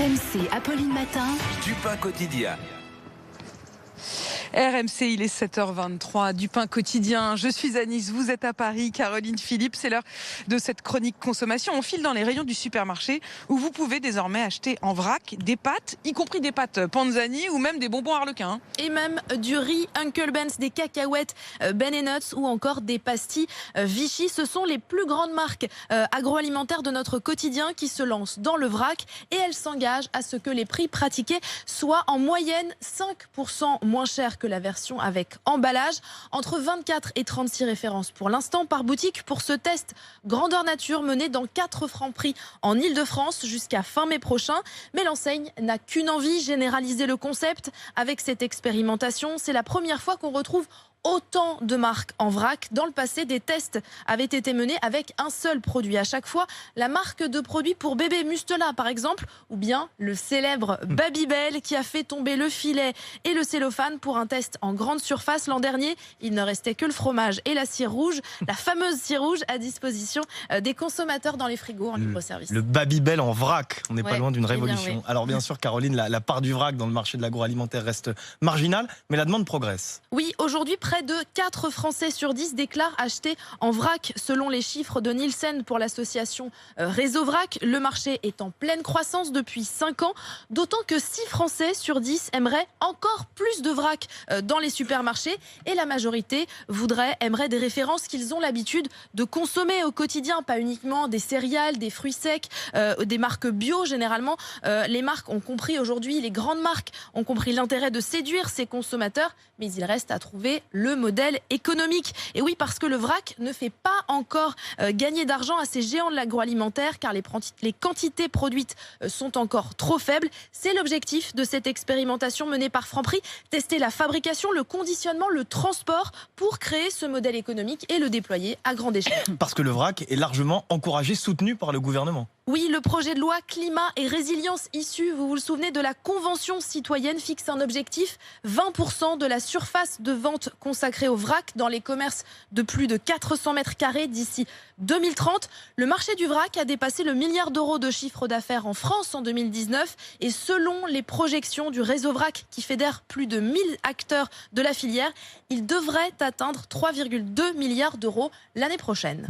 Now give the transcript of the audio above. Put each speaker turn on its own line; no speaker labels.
RMC, Apolline Matin.
Du pain quotidien.
RMC, il est 7h23, du pain quotidien. Je suis à Nice, vous êtes à Paris, Caroline Philippe. C'est l'heure de cette chronique consommation. On file dans les rayons du supermarché où vous pouvez désormais acheter en vrac des pâtes, y compris des pâtes Panzani ou même des bonbons Harlequin.
Et même du riz Uncle Ben's, des cacahuètes Ben Nuts ou encore des pastilles Vichy. Ce sont les plus grandes marques agroalimentaires de notre quotidien qui se lancent dans le vrac et elles s'engagent à ce que les prix pratiqués soient en moyenne 5% moins chers que la version avec emballage. Entre 24 et 36 références pour l'instant par boutique pour ce test grandeur nature mené dans 4 Franprix en Ile-de-France jusqu'à fin mai prochain. Mais l'enseigne n'a qu'une envie, généraliser le concept. Avec cette expérimentation, c'est la première fois qu'on retrouve autant de marques en vrac. Dans le passé, des tests avaient été menés avec un seul produit à chaque fois. La marque de produits pour bébé Mustela, par exemple, ou bien le célèbre Babybel qui a fait tomber le filet et le cellophane pour un test en grande surface l'an dernier. Il ne restait que le fromage et la cire rouge, la fameuse cire rouge à disposition des consommateurs dans les frigos en libre-service.
Le Babybel en vrac, on n'est pas loin d'une révolution.
Bien, oui.
Alors bien sûr, Caroline, la part du vrac dans le marché de l'agroalimentaire reste marginale, mais la demande progresse.
Oui, aujourd'hui, près de 4 Français sur 10 déclarent acheter en vrac. Selon les chiffres de Nielsen pour l'association Réseau Vrac, le marché est en pleine croissance depuis 5 ans. D'autant que 6 Français sur 10 aimeraient encore plus de vrac dans les supermarchés. Et la majorité aimerait des références qu'ils ont l'habitude de consommer au quotidien. Pas uniquement des céréales, des fruits secs, des marques bio généralement. Les marques ont compris aujourd'hui, les grandes marques ont compris l'intérêt de séduire ces consommateurs. Mais il reste à trouver le modèle économique. Et oui, parce que le vrac ne fait pas encore gagner d'argent à ces géants de l'agroalimentaire, car les quantités produites sont encore trop faibles. C'est l'objectif de cette expérimentation menée par Franprix. Tester la fabrication, le conditionnement, le transport pour créer ce modèle économique et le déployer à grande échelle.
Parce que le vrac est largement encouragé, soutenu par le gouvernement.
Oui, le projet de loi climat et résilience issu, vous vous le souvenez, de la Convention citoyenne fixe un objectif 20% de la surface de vente consacrée au vrac dans les commerces de plus de 400 mètres carrés d'ici 2030. Le marché du vrac a dépassé le milliard d'euros de chiffre d'affaires en France en 2019 et selon les projections du réseau vrac qui fédère plus de 1000 acteurs de la filière, il devrait atteindre 3,2 milliards d'euros l'année prochaine.